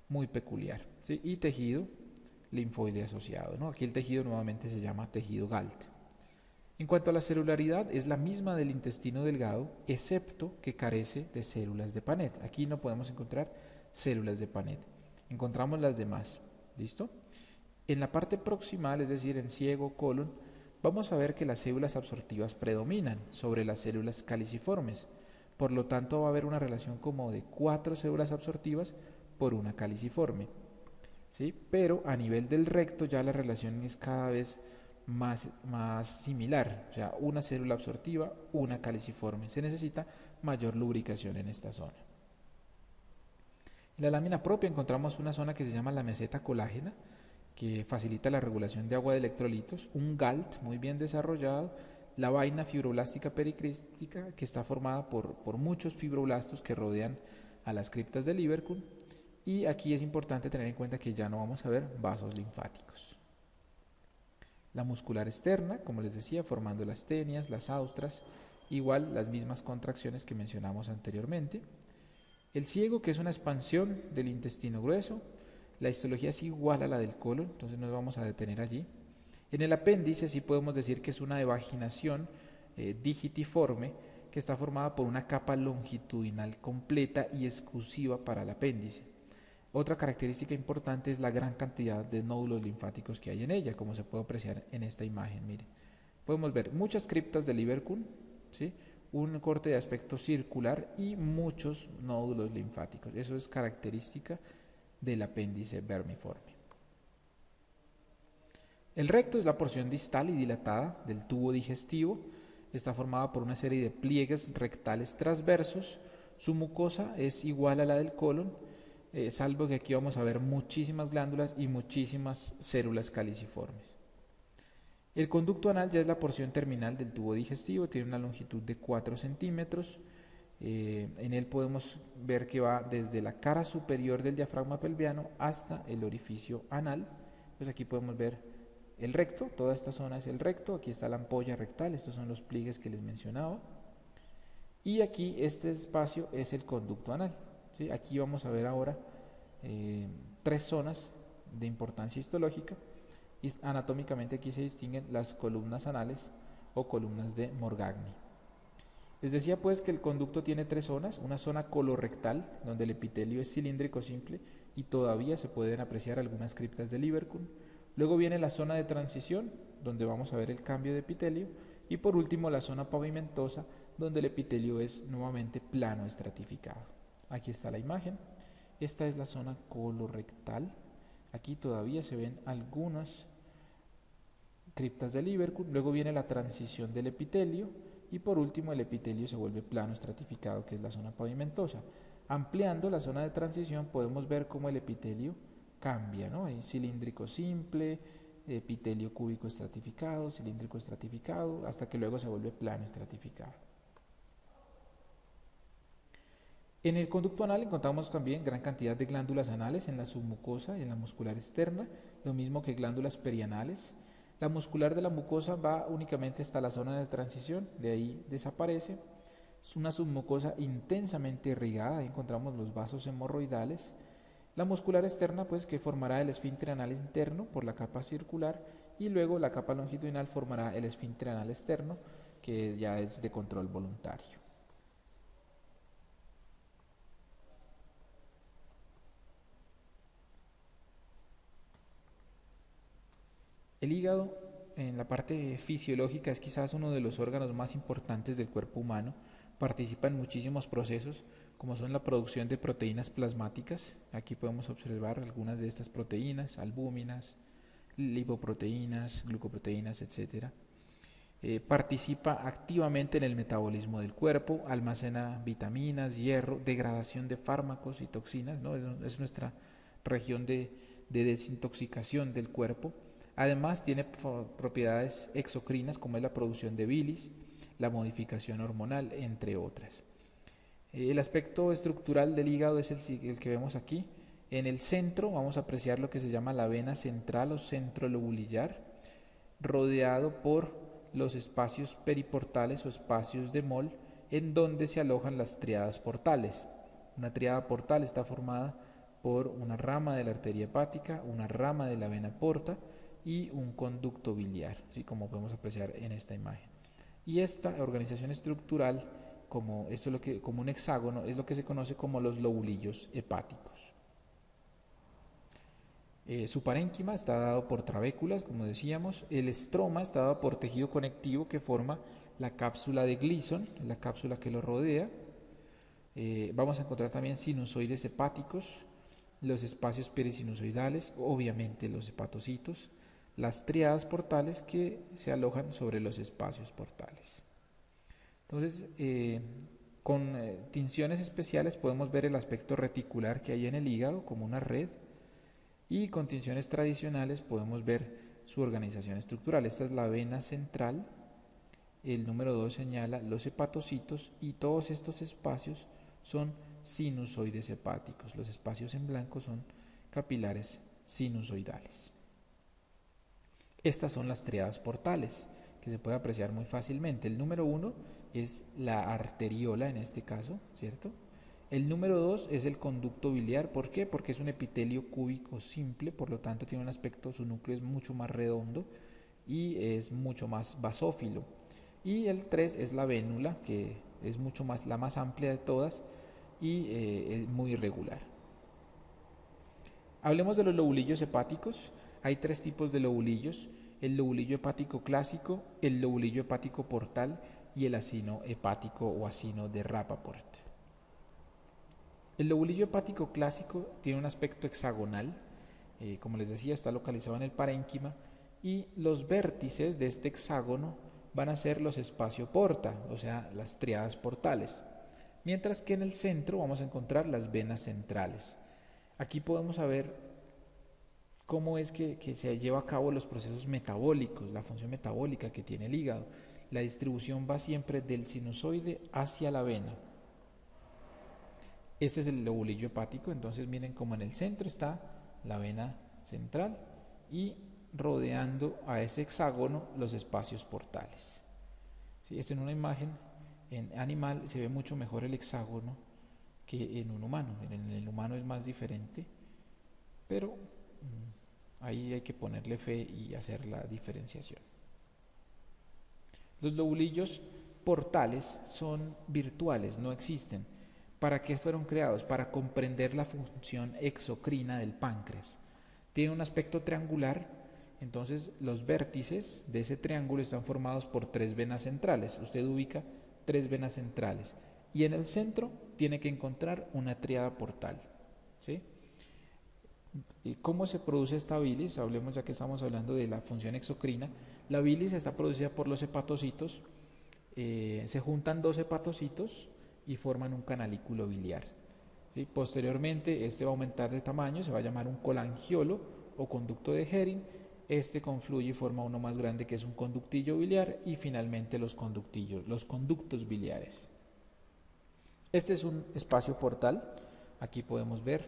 muy peculiar, ¿sí? Y tejido linfoide asociado, ¿no? Aquí el tejido nuevamente se llama tejido Galt. En cuanto a la celularidad, es la misma del intestino delgado, excepto que carece de células de Paneth. Aquí no podemos encontrar células de Paneth. Encontramos las demás. ¿Listo? En la parte proximal, es decir, en ciego, colon, vamos a ver que las células absortivas predominan sobre las células caliciformes. Por lo tanto, va a haber una relación como de 4 células absortivas por una caliciforme. ¿Sí? Pero a nivel del recto ya la relación es cada vez más similar, o sea, una célula absortiva, una caliciforme. Se necesita mayor lubricación en esta zona. En la lámina propia encontramos una zona que se llama la meseta colágena, que facilita la regulación de agua de electrolitos, un GALT muy bien desarrollado, la vaina fibroblástica pericrística, que está formada por muchos fibroblastos que rodean a las criptas de Lieberkühn, y aquí es importante tener en cuenta que ya no vamos a ver vasos linfáticos. La muscular externa, como les decía, formando las tenias, las austras, igual las mismas contracciones que mencionamos anteriormente. El ciego, que es una expansión del intestino grueso, la histología es igual a la del colon, entonces nos vamos a detener allí. En el apéndice sí podemos decir que es una evaginación digitiforme que está formada por una capa longitudinal completa y exclusiva para el apéndice. Otra característica importante es la gran cantidad de nódulos linfáticos que hay en ella, como se puede apreciar en esta imagen. Mire, podemos ver muchas criptas de Lieberkühn, ¿sí? Un corte de aspecto circular y muchos nódulos linfáticos. Eso es característica del apéndice vermiforme. El recto es la porción distal y dilatada del tubo digestivo. Está formada por una serie de pliegues rectales transversos. Su mucosa es igual a la del colon, salvo que aquí vamos a ver muchísimas glándulas y muchísimas células caliciformes. El conducto anal ya es la porción terminal del tubo digestivo, tiene una longitud de 4 centímetros. En él podemos ver que va desde la cara superior del diafragma pelviano hasta el orificio anal. Pues aquí podemos ver el recto, toda esta zona es el recto, aquí está la ampolla rectal, estos son los pliegues que les mencionaba. Y aquí este espacio es el conducto anal, ¿sí? Aquí vamos a ver ahora 3 zonas de importancia histológica. Y anatómicamente aquí se distinguen las columnas anales o columnas de Morgagni. Les decía pues que el conducto tiene 3 zonas, una zona colorectal, donde el epitelio es cilíndrico simple y todavía se pueden apreciar algunas criptas de Lieberkühn. Luego viene la zona de transición, donde vamos a ver el cambio de epitelio, y por último la zona pavimentosa, donde el epitelio es nuevamente plano estratificado. Aquí está la imagen, esta es la zona colorectal, aquí todavía se ven algunas criptas de Lieberkühn, luego viene la transición del epitelio, y por último el epitelio se vuelve plano estratificado, que es la zona pavimentosa. Ampliando la zona de transición podemos ver cómo el epitelio cambia, ¿no? Hay cilíndrico simple, epitelio cúbico estratificado, cilíndrico estratificado, hasta que luego se vuelve plano estratificado. En el conducto anal encontramos también gran cantidad de glándulas anales en la submucosa y en la muscular externa, lo mismo que glándulas perianales. La muscular de la mucosa va únicamente hasta la zona de transición, de ahí desaparece. Es una submucosa intensamente irrigada, ahí encontramos los vasos hemorroidales. La muscular externa, pues, que formará el esfínter anal interno por la capa circular, y luego la capa longitudinal formará el esfínter anal externo, que ya es de control voluntario. El hígado, en la parte fisiológica, es quizás uno de los órganos más importantes del cuerpo humano. Participa en muchísimos procesos, como son la producción de proteínas plasmáticas. Aquí podemos observar algunas de estas proteínas, albúminas, lipoproteínas, glucoproteínas, etcétera. Participa activamente en el metabolismo del cuerpo, almacena vitaminas, hierro, degradación de fármacos y toxinas, ¿no? Es nuestra región de desintoxicación del cuerpo. Además tiene propiedades exocrinas como es la producción de bilis, la modificación hormonal, entre otras. El aspecto estructural del hígado es el que vemos aquí. En el centro vamos a apreciar lo que se llama la vena central o centro lobulillar, rodeado por los espacios periportales o espacios de Moll, en donde se alojan las tríadas portales. Una tríada portal está formada por una rama de la arteria hepática, una rama de la vena porta y un conducto biliar, así como podemos apreciar en esta imagen. Y esta organización estructural, como un hexágono, es lo que se conoce como los lobulillos hepáticos. Su parénquima está dado por trabéculas, como decíamos. El estroma está dado por tejido conectivo que forma la cápsula de Gleason, la cápsula que lo rodea. Vamos a encontrar también sinusoides hepáticos, los espacios perisinusoidales, obviamente los hepatocitos, las tríadas portales que se alojan sobre los espacios portales. Entonces, con tinciones especiales podemos ver el aspecto reticular que hay en el hígado como una red, y con tinciones tradicionales podemos ver su organización estructural. Esta es la vena central, el número 2 señala los hepatocitos y todos estos espacios son sinusoides hepáticos. Los espacios en blanco son capilares sinusoidales. Estas son las tríadas portales que se puede apreciar muy fácilmente. El número 1 es la arteriola en este caso, ¿cierto? El número 2 es el conducto biliar. ¿Por qué? Porque es un epitelio cúbico simple, por lo tanto tiene un aspecto, su núcleo es mucho más redondo y es mucho más basófilo. Y el 3 es la vénula, que es la más amplia de todas y es muy irregular. Hablemos de los lobulillos hepáticos. Hay 3 tipos de lobulillos: el lobulillo hepático clásico, el lobulillo hepático portal y el acino hepático o acino de Rappaport. El lobulillo hepático clásico tiene un aspecto hexagonal, como les decía, está localizado en el parénquima, y los vértices de este hexágono van a ser los espacio porta, o sea, las tríadas portales, mientras que en el centro vamos a encontrar las venas centrales. Aquí podemos ver cómo es que se lleva a cabo los procesos metabólicos, la función metabólica que tiene el hígado. La distribución va siempre del sinusoide hacia la vena. Este es el lobulillo hepático. Entonces miren cómo en el centro está la vena central y rodeando a ese hexágono los espacios portales. ¿Sí? Es en una imagen en animal, se ve mucho mejor el hexágono que en un humano. En el humano es más diferente, pero ahí hay que ponerle fe y hacer la diferenciación. Los lobulillos portales son virtuales, no existen. ¿Para qué fueron creados? Para comprender la función exocrina del páncreas. Tiene un aspecto triangular, entonces los vértices de ese triángulo están formados por 3 venas centrales. Usted ubica 3 venas centrales y en el centro tiene que encontrar una tríada portal. ¿Sí? ¿Cómo se produce esta bilis? Hablemos, ya que estamos hablando de la función exocrina. La bilis está producida por los hepatocitos. Se juntan 2 hepatocitos y forman un canalículo biliar. ¿Sí? Posteriormente este va a aumentar de tamaño, se va a llamar un colangiolo o conducto de Hering. Este confluye y forma uno más grande que es un conductillo biliar, y finalmente los conductos biliares. Este es un espacio portal. Aquí podemos ver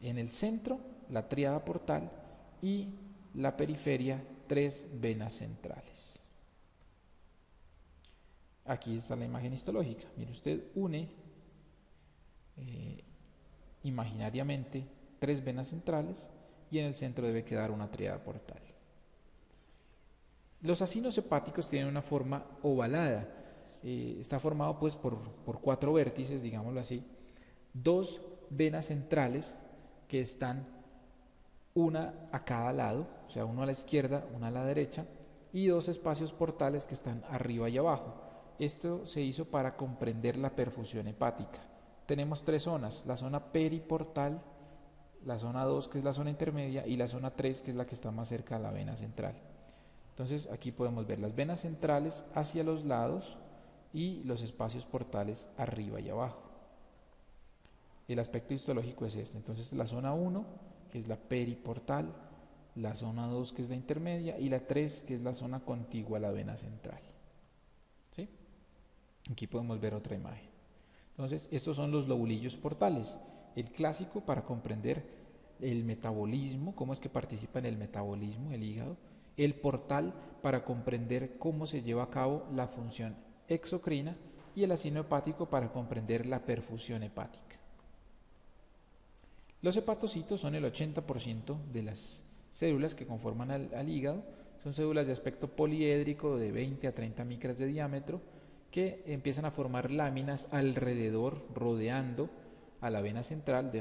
en el centro la tríada portal y la periferia 3 venas centrales. Aquí está la imagen histológica. Mire, usted une imaginariamente 3 venas centrales y en el centro debe quedar una tríada portal. Los acinos hepáticos tienen una forma ovalada. Está formado pues por 4 vértices, digámoslo así, 2 venas centrales que están una a cada lado, o sea, uno a la izquierda, una a la derecha, y 2 espacios portales que están arriba y abajo. Esto se hizo para comprender la perfusión hepática. Tenemos 3 zonas: la zona periportal, la zona 2 que es la zona intermedia y la zona 3 que es la que está más cerca a la vena central. Entonces aquí podemos ver las venas centrales hacia los lados y los espacios portales arriba y abajo. El aspecto histológico es este. Entonces la zona 1 que es la periportal, la zona 2 que es la intermedia y la 3 que es la zona contigua a la vena central. ¿Sí? Aquí podemos ver otra imagen. Entonces estos son los lobulillos portales. El clásico para comprender el metabolismo, cómo es que participa en el metabolismo el hígado. El portal para comprender cómo se lleva a cabo la función exocrina y el asino hepático para comprender la perfusión hepática. Los hepatocitos son el 80% de las células que conforman al hígado. Son células de aspecto poliédrico de 20 a 30 micras de diámetro que empiezan a formar láminas alrededor, rodeando a la vena central,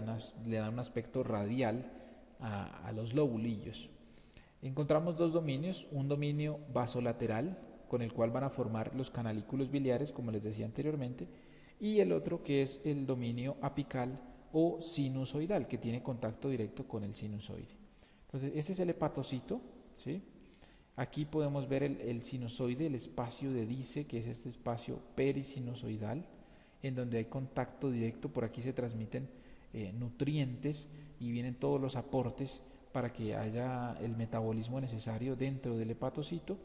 le dan un aspecto radial a los lobulillos. Encontramos dos dominios, un dominio vasolateral, con el cual van a formar los canalículos biliares, como les decía anteriormente, y el otro que es el dominio apical o sinusoidal, que tiene contacto directo con el sinusoide. Entonces, este es el hepatocito, ¿sí? Aquí podemos ver el sinusoide, el espacio de Dice, que es este espacio perisinusoidal, en donde hay contacto directo. Por aquí se transmiten nutrientes y vienen todos los aportes para que haya el metabolismo necesario dentro del hepatocito,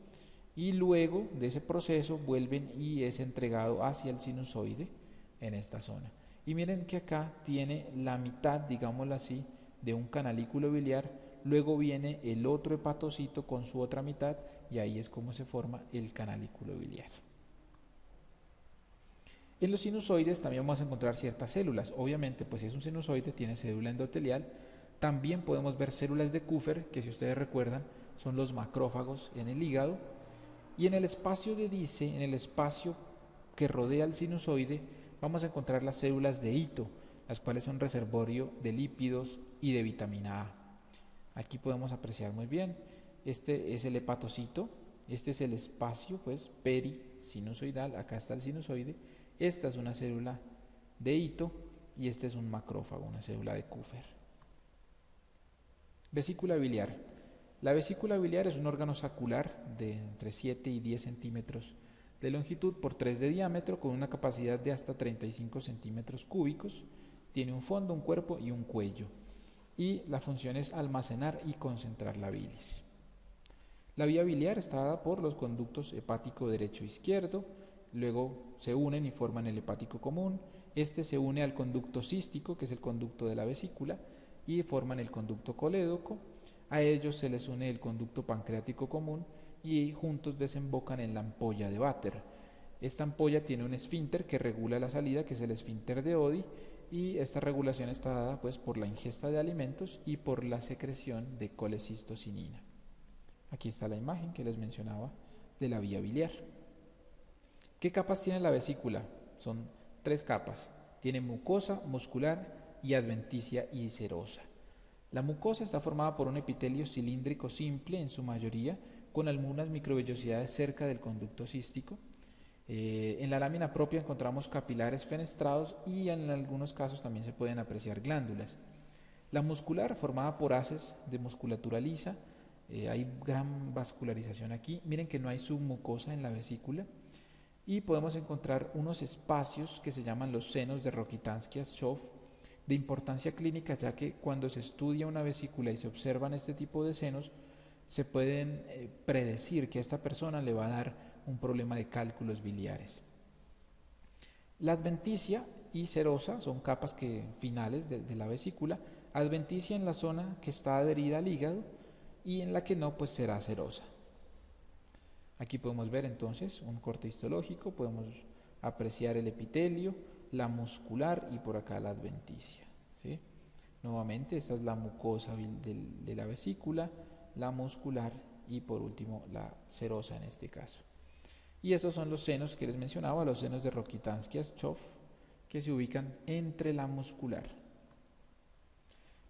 y luego de ese proceso vuelven y es entregado hacia el sinusoide en esta zona. Y miren que acá tiene la mitad, digámoslo así, de un canalículo biliar, luego viene el otro hepatocito con su otra mitad y ahí es como se forma el canalículo biliar. En los sinusoides también vamos a encontrar ciertas células. Obviamente, pues si es un sinusoide tiene célula endotelial. También podemos ver células de Kupffer, que si ustedes recuerdan son los macrófagos en el hígado. Y en el espacio de Dice, en el espacio que rodea al sinusoide, vamos a encontrar las células de Ito, las cuales son reservorio de lípidos y de vitamina A. Aquí podemos apreciar muy bien, este es el hepatocito, este es el espacio pues perisinusoidal, acá está el sinusoide, esta es una célula de Ito y este es un macrófago, una célula de Kupffer. Vesícula biliar. La vesícula biliar es un órgano sacular de entre 7 y 10 centímetros de longitud por 3 de diámetro, con una capacidad de hasta 35 centímetros cúbicos. Tiene un fondo, un cuerpo y un cuello. Y la función es almacenar y concentrar la bilis. La vía biliar está dada por los conductos hepático derecho e izquierdo, luego se unen y forman el hepático común. Este se une al conducto cístico, que es el conducto de la vesícula, y forman el conducto colédoco. A ellos se les une el conducto pancreático común y juntos desembocan en la ampolla de Vater. Esta ampolla tiene un esfínter que regula la salida, que es el esfínter de Oddi, y esta regulación está dada pues por la ingesta de alimentos y por la secreción de colecistocinina. Aquí está la imagen que les mencionaba de la vía biliar. ¿Qué capas tiene la vesícula? Son 3 capas. Tiene mucosa, muscular y adventicia y serosa. La mucosa está formada por un epitelio cilíndrico simple en su mayoría, con algunas microvellosidades cerca del conducto cístico. En la lámina propia encontramos capilares fenestrados y en algunos casos también se pueden apreciar glándulas. La muscular, formada por haces de musculatura lisa, hay gran vascularización aquí. Miren que no hay submucosa en la vesícula. Y podemos encontrar unos espacios que se llaman los senos de Rokitansky-Aschoff, de importancia clínica, ya que cuando se estudia una vesícula y se observan este tipo de senos, se pueden predecir que a esta persona le va a dar un problema de cálculos biliares. La adventicia y serosa son capas finales de la vesícula. Adventicia en la zona que está adherida al hígado y en la que no, pues será serosa. Aquí podemos ver entonces un corte histológico, podemos apreciar el epitelio, la muscular y por acá la adventicia, ¿sí? Nuevamente, esta es la mucosa de la vesícula, la muscular y por último la serosa en este caso. Y estos son los senos que les mencionaba, los senos de Rokitansky-Aschoff, que se ubican entre la muscular.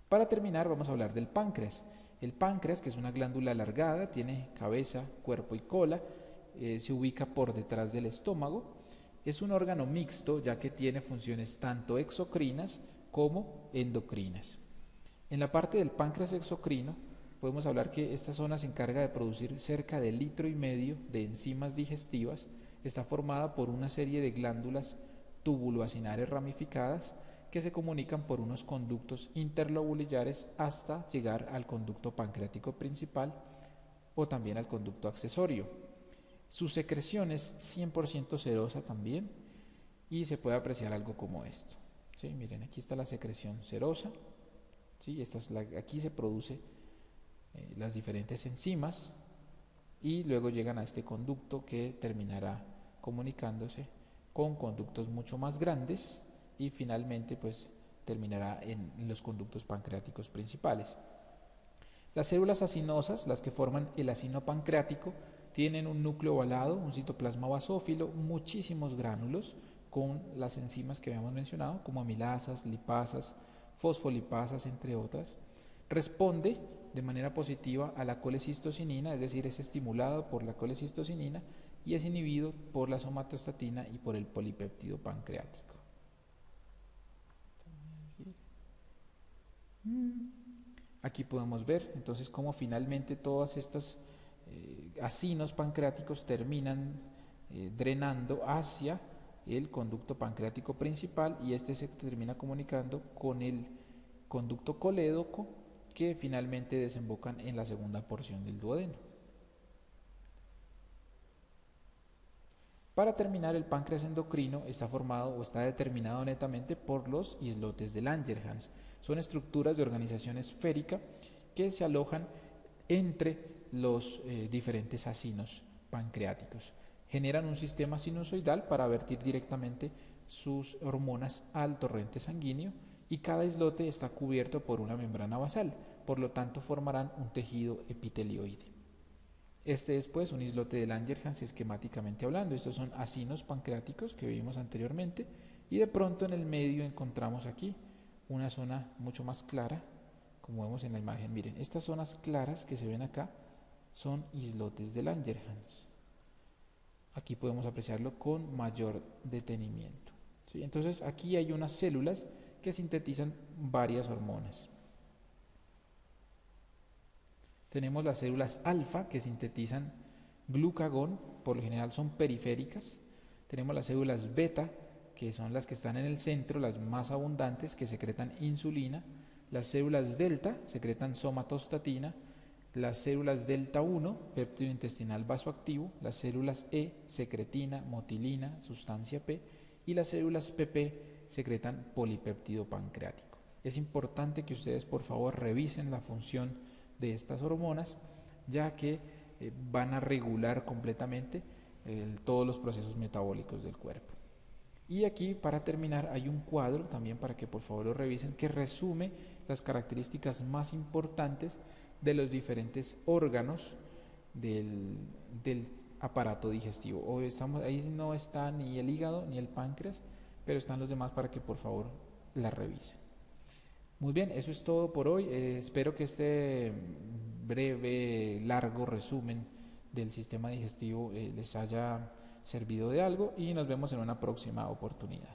Para terminar vamos a hablar del páncreas. El páncreas, que es una glándula alargada, tiene cabeza, cuerpo y cola, se ubica por detrás del estómago. Es un órgano mixto, ya que tiene funciones tanto exocrinas como endocrinas. En la parte del páncreas exocrino podemos hablar que esta zona se encarga de producir cerca de 1,5 litros de enzimas digestivas. Está formada por una serie de glándulas tubuloacinares ramificadas que se comunican por unos conductos interlobulares hasta llegar al conducto pancreático principal o también al conducto accesorio. Su secreción es 100% serosa también y se puede apreciar algo como esto. ¿Sí? Miren, aquí está la secreción serosa. ¿Sí? Aquí se produce las diferentes enzimas y luego llegan a este conducto que terminará comunicándose con conductos mucho más grandes y finalmente pues terminará en los conductos pancreáticos principales. Las células acinosas, las que forman el acino pancreático, tienen un núcleo ovalado, un citoplasma basófilo, muchísimos gránulos con las enzimas que habíamos mencionado, como amilasas, lipasas, fosfolipasas, entre otras. Responde de manera positiva a la colecistocinina, es decir, es estimulado por la colecistocinina y es inhibido por la somatostatina y por el polipéptido pancreático. Aquí podemos ver entonces cómo finalmente todos estos acinos pancreáticos terminan drenando hacia el conducto pancreático principal y este se termina comunicando con el conducto colédoco que finalmente desembocan en la segunda porción del duodeno. Para terminar, el páncreas endocrino está formado o está determinado netamente por los islotes de Langerhans. Son estructuras de organización esférica que se alojan entre los diferentes acinos pancreáticos. Generan un sistema sinusoidal para vertir directamente sus hormonas al torrente sanguíneo y cada islote está cubierto por una membrana basal, por lo tanto formarán un tejido epitelioide. Este es pues un islote de Langerhans esquemáticamente hablando. Estos son acinos pancreáticos que vimos anteriormente y de pronto en el medio encontramos aquí una zona mucho más clara, como vemos en la imagen. Miren, estas zonas claras que se ven acá son islotes de Langerhans. Aquí podemos apreciarlo con mayor detenimiento. ¿Sí? Entonces aquí hay unas células que sintetizan varias hormonas. Tenemos las células alfa que sintetizan glucagón, por lo general son periféricas. Tenemos las células beta, que son las que están en el centro, las más abundantes, que secretan insulina. Las células delta secretan somatostatina. Las células delta 1, péptido intestinal vasoactivo. Las células E, secretina, motilina, sustancia P. Y las células PP secretan polipéptido pancreático. Es importante que ustedes por favor revisen la función de estas hormonas, ya que van a regular completamente todos los procesos metabólicos del cuerpo. Y aquí, para terminar, hay un cuadro también para que por favor lo revisen, que resume las características más importantes de los diferentes órganos del aparato digestivo. Ahí no está ni el hígado ni el páncreas, pero están los demás para que por favor la revisen. Muy bien, eso es todo por hoy. Espero que este breve, largo resumen del sistema digestivo les haya servido de algo y nos vemos en una próxima oportunidad.